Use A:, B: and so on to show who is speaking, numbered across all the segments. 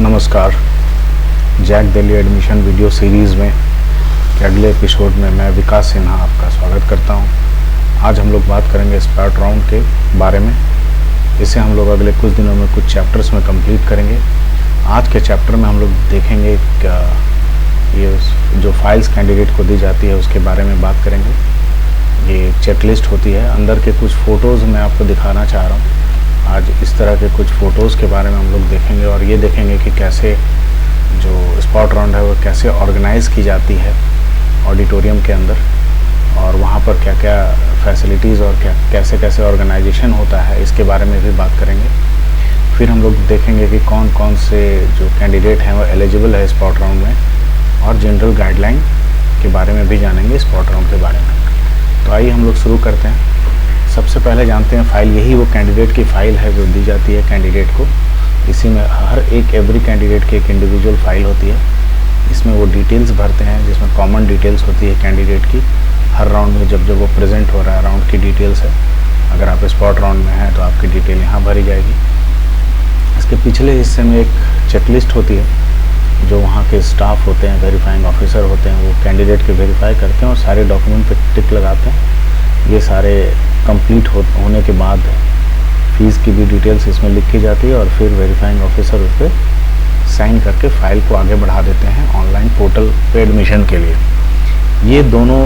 A: नमस्कार। JAC Delhi admission video series में के अगले एपिसोड में मैं विकास सिन्हा आपका स्वागत करता हूं। आज हम लोग बात करेंगे स्पॉट राउंड के बारे में। इसे हम लोग अगले कुछ दिनों में कुछ चैप्टर्स में कंप्लीट करेंगे। आज के चैप्टर में हम लोग देखेंगे ये जो फाइल्स कैंडिडेट को दी जाती है उसके बारे में बात करेंगे। ये चेकलिस्ट होती है। अंदर के कुछ फ़ोटोज़ मैं आपको दिखाना चाह रहा हूँ। आज इस तरह के कुछ फ़ोटोज़ के बारे में हम लोग देखेंगे और ये देखेंगे कि कैसे जो स्पॉट राउंड है वो कैसे ऑर्गेनाइज़ की जाती है ऑडिटोरियम के अंदर, और वहाँ पर क्या क्या फैसिलिटीज़ और क्या कैसे कैसे ऑर्गेनाइजेशन होता है, इसके बारे में भी बात करेंगे। फिर हम लोग देखेंगे कि कौन कौन से जो कैंडिडेट हैं वो एलिजिबल है स्पॉट राउंड में, और जनरल गाइडलाइन के बारे में भी जानेंगे स्पॉट राउंड के बारे में। तो आइए हम लोग शुरू करते हैं। सबसे पहले जानते हैं फ़ाइल। यही वो कैंडिडेट की फ़ाइल है जो दी जाती है कैंडिडेट को। इसी में एवरी कैंडिडेट की एक इंडिविजुअल फ़ाइल होती है। इसमें वो डिटेल्स भरते हैं, जिसमें कॉमन डिटेल्स होती है कैंडिडेट की। हर राउंड में जब वो प्रेजेंट हो रहा है राउंड की डिटेल्स है। अगर आप स्पॉट राउंड में हैं तो आपकी डिटेल यहाँ भरी जाएगी। इसके पिछले हिस्से में एक चेकलिस्ट होती है। जो वहाँ के स्टाफ होते हैं, वेरीफाइंग ऑफिसर होते हैं, वो कैंडिडेट के वेरीफाई करते हैं और सारे डॉक्यूमेंट पे टिक लगाते हैं। ये सारे कंप्लीट होने के बाद फ़ीस की भी डिटेल्स इसमें लिखी जाती है और फिर वेरीफाइंग ऑफिसर उस पर साइन करके फ़ाइल को आगे बढ़ा देते हैं ऑनलाइन पोर्टल पे एडमिशन के लिए। ये दोनों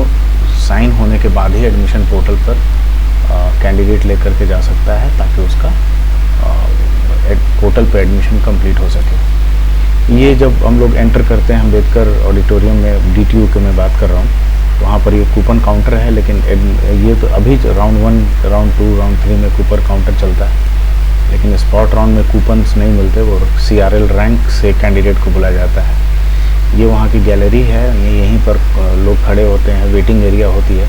A: साइन होने के बाद ही एडमिशन पोर्टल पर कैंडिडेट लेकर के जा सकता है, ताकि उसका पोर्टल पे एडमिशन कंप्लीट हो सके। ये जब हम लोग एंटर करते हैं अम्बेडकर ऑडिटोरियम में, DTU के मैं बात कर रहा हूँ, वहाँ पर ये कूपन काउंटर है। लेकिन ये तो अभी राउंड 1, राउंड 2, राउंड 3 में कूपन काउंटर चलता है, लेकिन स्पॉट राउंड में कूपन्स नहीं मिलते। वो CRL रैंक से कैंडिडेट को बुलाया जाता है। ये वहाँ की गैलरी है। ये यहीं पर लोग खड़े होते हैं, वेटिंग एरिया होती है।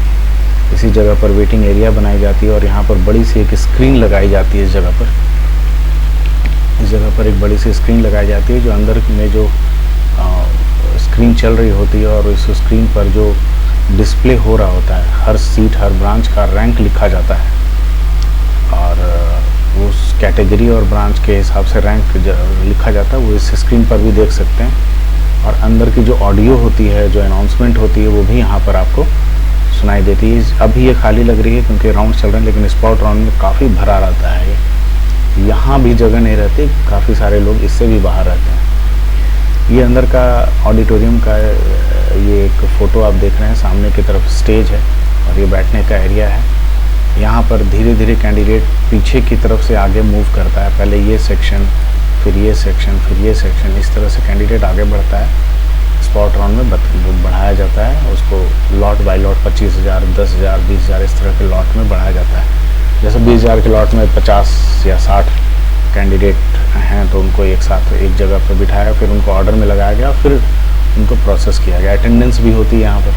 A: इसी जगह पर वेटिंग एरिया बनाई जाती है और यहाँ पर बड़ी सी एक स्क्रीन लगाई जाती है। इस जगह पर एक बड़ी सी स्क्रीन लगाई जाती है, जो अंदर में जो स्क्रीन चल रही होती है, और इस स्क्रीन पर जो डिस्प्ले हो रहा होता है, हर सीट, हर ब्रांच का रैंक लिखा जाता है, और उस कैटेगरी और ब्रांच के हिसाब से रैंक लिखा जाता है। वो इस स्क्रीन पर भी देख सकते हैं। और अंदर की जो ऑडियो होती है, जो अनाउंसमेंट होती है, वो भी यहाँ पर आपको सुनाई देती है। अभी ये खाली लग रही है क्योंकि राउंड चल रहे हैं, लेकिन स्पॉट राउंड में काफ़ी भरा रहता है। यहाँ भी जगह नहीं रहती, काफ़ी सारे लोग इससे भी बाहर रहते हैं। ये अंदर का ऑडिटोरियम का ये एक फ़ोटो आप देख रहे हैं। सामने की तरफ स्टेज है और ये बैठने का एरिया है। यहाँ पर धीरे धीरे कैंडिडेट पीछे की तरफ से आगे मूव करता है। पहले ये सेक्शन, फिर ये सेक्शन, फिर ये सेक्शन, इस तरह से कैंडिडेट आगे बढ़ता है। स्पॉट राउंड में बढ़ाया जाता है उसको लॉट बाय लॉट। 25,000, 10,000, 20,000 इस तरह के लॉट में बढ़ाया जाता है। जैसे 20,000 के लॉट में 50 या 60 कैंडिडेट हैं तो उनको एक साथ एक जगह पर बिठाया, फिर उनको ऑर्डर में लगाया गया, फिर उनको प्रोसेस किया गया। अटेंडेंस भी होती है यहाँ पर।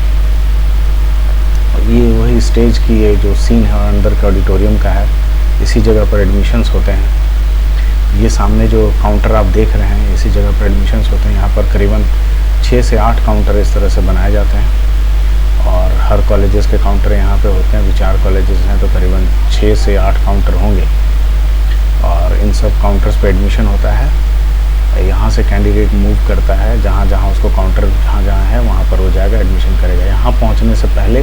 A: और ये वही स्टेज की ये जो सीन है अंदर के ऑडिटोरियम का है। इसी जगह पर एडमिशन्स होते हैं। ये सामने जो काउंटर आप देख रहे हैं, इसी जगह पर एडमिशन्स होते हैं। यहाँ पर करीबन 6 से 8 काउंटर इस तरह से बनाए जाते हैं, और हर कॉलेजेस के काउंटर यहाँ पे होते हैं। 4 कॉलेजेस हैं तो करीबन 6 से 8 काउंटर होंगे, और इन सब काउंटर्स पे एडमिशन होता है। यहाँ से कैंडिडेट मूव करता है, जहाँ जहाँ उसको काउंटर जहाँ है वहाँ पर वो जाएगा, एडमिशन करेगा। यहाँ पहुँचने से पहले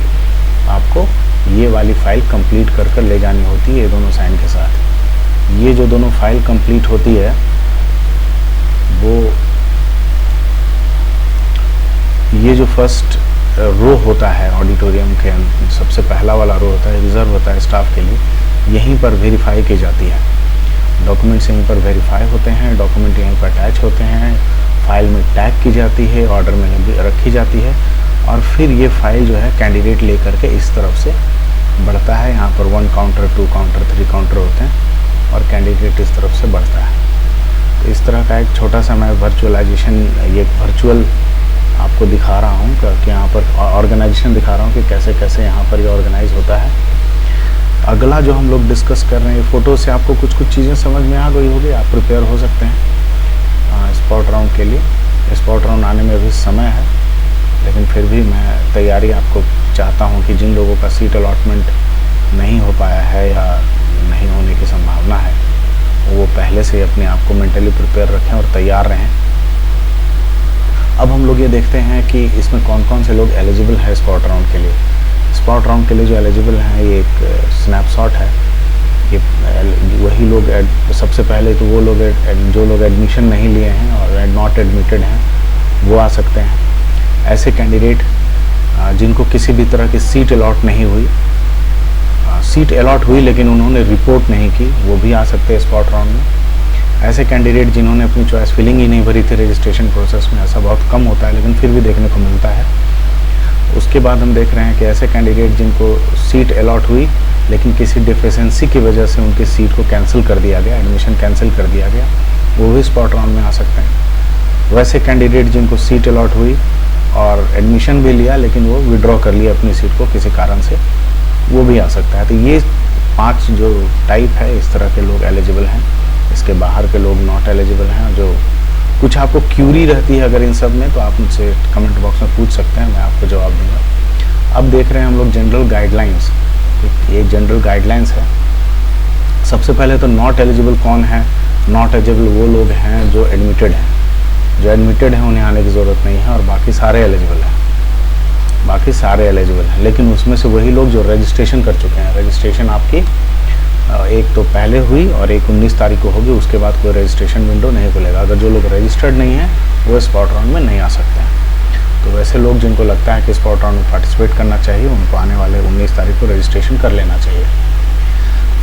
A: आपको ये वाली फ़ाइल कंप्लीट कर ले जानी होती है, ये दोनों साइन के साथ। ये जो दोनों फाइल कंप्लीट होती है, वो ये जो फर्स्ट रो होता है ऑडिटोरियम के सबसे पहला वाला रो होता है, रिजर्व होता है स्टाफ के लिए। यहीं पर वेरीफाई की जाती है। डॉक्यूमेंट्स यहीं पर वेरीफाई होते हैं, डॉक्यूमेंट यहीं पर अटैच होते हैं, फाइल में टैग की जाती है, ऑर्डर में रखी जाती है, और फिर ये फाइल जो है कैंडिडेट लेकर के इस तरफ से बढ़ता है। यहाँ पर 1 काउंटर, 2 काउंटर, 3 काउंटर होते हैं, और कैंडिडेट इस तरफ से बढ़ता है। तो इस तरह का एक छोटा सा मैं वर्चुअलाइजेशन, ये वर्चुअल आपको दिखा रहा हूँ कि यहाँ पर ऑर्गेनाइजेशन दिखा रहा हूँ कि कैसे कैसे यहाँ पर ये ऑर्गेनाइज होता है। अगला जो हम लोग डिस्कस कर रहे हैं, फ़ोटो से आपको कुछ चीज़ें समझ में आ गई होगी। आप प्रिपेयर हो सकते हैं स्पॉट राउंड के लिए। स्पॉट राउंड आने में अभी समय है, लेकिन फिर भी मैं तैयारी आपको चाहता हूँ कि जिन लोगों का सीट अलॉटमेंट नहीं हो पाया है या नहीं होने की संभावना है, वो पहले से अपने आप को मेंटली प्रिपेयर रखें और तैयार रहें। अब हम लोग ये देखते हैं कि इसमें कौन कौन से लोग एलिजिबल है स्पॉट राउंड के लिए। स्पॉट राउंड के लिए जो एलिजिबल हैं, ये एक स्नैपशॉट है। ये वही लोग सबसे पहले तो वो लोग जो लोग एडमिशन नहीं लिए हैं और नॉट एडमिटेड हैं, वो आ सकते हैं। ऐसे कैंडिडेट जिनको किसी भी तरह की सीट अलॉट नहीं हुई, सीट अलॉट हुई लेकिन उन्होंने रिपोर्ट नहीं की, वो भी आ सकते हैं स्पॉट राउंड में। ऐसे कैंडिडेट जिन्होंने अपनी चॉइस फिलिंग ही नहीं भरी थी रजिस्ट्रेशन प्रोसेस में, ऐसा बहुत कम होता है लेकिन फिर भी देखने को मिलता है। उसके बाद हम देख रहे हैं कि ऐसे कैंडिडेट जिनको सीट अलॉट हुई लेकिन किसी डिफिशेंसी की वजह से उनकी सीट को कैंसिल कर दिया गया, एडमिशन कैंसिल कर दिया गया, वो भी स्पॉट राउंड में आ सकते हैं। वैसे कैंडिडेट जिनको सीट अलॉट हुई और एडमिशन भी लिया लेकिन वो विड्रॉ कर लिया अपनी सीट को किसी कारण से, वो भी आ सकता है। तो ये 5 जो टाइप है, इस तरह के लोग एलिजिबल हैं। इसके बाहर के लोग नॉट एलिजिबल हैं। जो कुछ आपको क्यूरी रहती है अगर इन सब में, तो आप मुझसे कमेंट बॉक्स में पूछ सकते हैं, मैं आपको जवाब दूंगा। अब देख रहे हैं हम लोग जनरल गाइडलाइंस। ये जनरल गाइडलाइंस है। सबसे पहले तो नॉट एलिजिबल कौन है? नॉट एलिजिबल वो लोग हैं जो एडमिटेड हैं। जो एडमिटेड हैं उन्हें आने की ज़रूरत नहीं है और बाकी सारे एलिजिबल हैं। बाकी सारे एलिजिबल हैं, लेकिन उसमें से वही लोग जो रजिस्ट्रेशन कर चुके हैं। रजिस्ट्रेशन आपकी एक तो पहले हुई और एक 19 तारीख को होगी, उसके बाद कोई रजिस्ट्रेशन विंडो नहीं खुलेगा। अगर जो लोग रजिस्टर्ड नहीं हैं वो स्पॉट राउंड में नहीं आ सकते हैं। तो वैसे लोग जिनको लगता है कि स्पॉट राउंड में पार्टिसिपेट करना चाहिए, उनको आने वाले 19 तारीख को रजिस्ट्रेशन कर लेना चाहिए।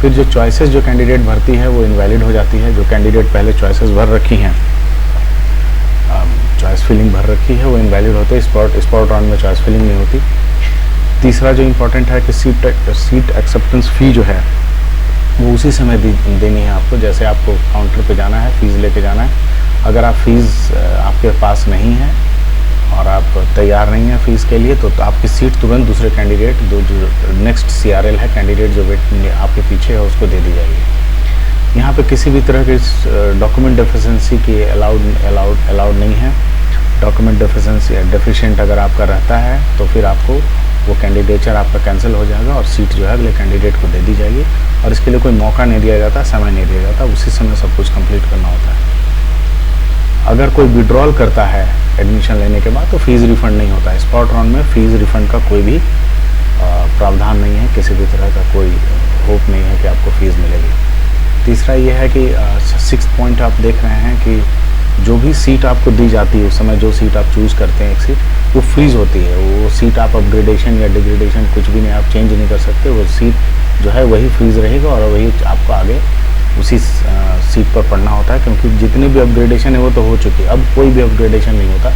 A: फिर जो चॉइसेस जो कैंडिडेट भरती है वो इनवैलिड हो जाती है। जो कैंडिडेट पहले चॉइसेस भर रखी हैं, चॉइस फिलिंग भर रखी है, वो इनवैलिड होते हैं। स्पॉट राउंड में चॉइस फिलिंग नहीं होती। तीसरा जो इम्पोर्टेंट है कि सीट एक्सेप्टेंस फ़ी जो है वो उसी समय देनी है आपको। जैसे आपको काउंटर पे जाना है, फ़ीस लेके जाना है। अगर आप फीस आपके पास नहीं है और आप तैयार नहीं हैं फ़ीस के लिए, तो आपकी सीट तुरंत दूसरे कैंडिडेट, जो नेक्स्ट CRL है कैंडिडेट जो आपके पीछे है, उसको दे दी जाएगी। यहाँ पे किसी भी तरह के डॉक्यूमेंट डेफिशिएंसी की अलाउड नहीं है। डॉक्यूमेंट डेफिशिएंट अगर आपका रहता है तो फिर आपको वो कैंडिडेचर आपका कैंसिल हो जाएगा और सीट जो है अगले कैंडिडेट को दे दी जाएगी। और इसके लिए कोई मौका नहीं दिया जाता, समय नहीं दिया जाता, उसी समय सब कुछ कंप्लीट करना होता है। अगर कोई विड्रॉल करता है एडमिशन लेने के बाद तो फ़ीस रिफ़ंड नहीं होता है। स्पॉट राउंड में फ़ीस रिफ़ंड का कोई भी प्रावधान नहीं है, किसी भी तरह का कोई होप नहीं है कि आपको फ़ीस मिलेगी। तीसरा ये है कि 6th पॉइंट आप देख रहे हैं कि जो भी सीट आपको दी जाती है उस समय जो सीट आप चूज़ करते हैं एक सीट, वो फ्रीज़ होती है। वो सीट आप अपग्रेडेशन या डिग्रेडेशन कुछ भी नहीं, आप चेंज नहीं कर सकते। वो सीट जो है वही फ्रीज़ रहेगा और वही आपको आगे उसी सीट पर पढ़ना होता है, क्योंकि जितनी भी अपग्रेडेशन है वो तो हो चुकी है। अब कोई भी अपग्रेडेशन नहीं होता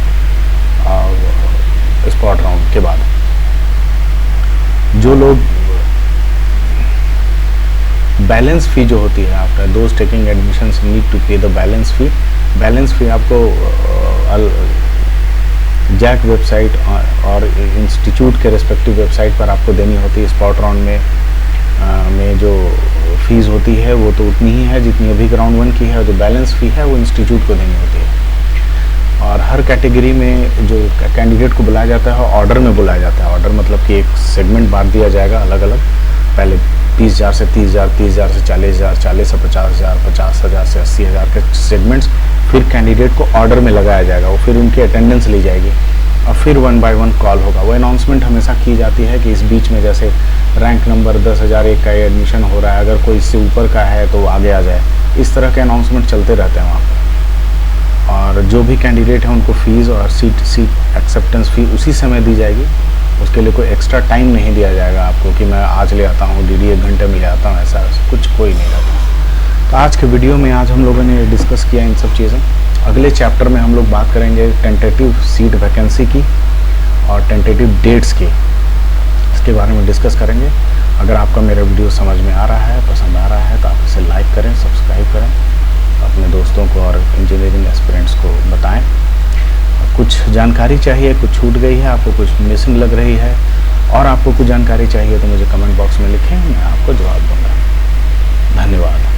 A: स्पॉट राउंड के बाद। जो लोग बैलेंस फ़ी जो होती है, after those taking admissions need to pay the balance fee. Balance fee आपको जैक वेबसाइट और इंस्टीट्यूट के रेस्पेक्टिव वेबसाइट पर आपको देनी होती है। स्पॉट राउंड में जो फ़ीस होती है वो तो उतनी ही है जितनी अभी राउंड 1 की है। जो बैलेंस फ़ी है वो इंस्टीट्यूट को देनी होती है। और हर कैटेगरी में जो कैंडिडेट को बुलाया जाता है ऑर्डर में बुलाया जाता है। ऑर्डर मतलब कि एक सेगमेंट बांट दिया जाएगा अलग अलग। पहले 20,000 से 30,000, 30,000 से 40,000, 40 से 50,000, 50,000 से 80,000 के सेगमेंट्स फिर कैंडिडेट को ऑर्डर में लगाया जाएगा। वो फिर उनकी अटेंडेंस ली जाएगी और फिर 1 by 1 कॉल होगा। वो अनाउंसमेंट हमेशा की जाती है कि इस बीच में जैसे रैंक नंबर 10,001 का एडमिशन हो रहा है, अगर कोई इससे ऊपर का है तो आगे आ जाए। इस तरह के अनाउंसमेंट चलते रहते हैं वहाँ पर। और जो भी कैंडिडेट है उनको फ़ीस और सीट एक्सेप्टेंस फ़ी उसी समय दी जाएगी। उसके लिए कोई एक्स्ट्रा टाइम नहीं दिया जाएगा आपको कि मैं आज ले आता हूँ, DD 1 घंटे में ले आता हूँ, ऐसा कुछ कोई नहीं रहता। तो आज के वीडियो में आज हम लोगों ने डिस्कस किया इन सब चीज़ें। अगले चैप्टर में हम लोग बात करेंगे टेंटेटिव सीट वैकेंसी की और टेंटेटिव डेट्स की, इसके बारे में डिस्कस करेंगे। अगर आपका मेरा वीडियो समझ में आ रहा है, पसंद आ रहा है, तो आप इसे लाइक करें, सब्सक्राइब करें, अपने दोस्तों को और इंजीनियरिंग एस्पिरेंट्स को बताएं। कुछ जानकारी चाहिए, कुछ छूट गई है, आपको कुछ मिसिंग लग रही है और आपको कुछ जानकारी चाहिए तो मुझे कमेंट बॉक्स में लिखें, मैं आपको जवाब दूंगा। धन्यवाद।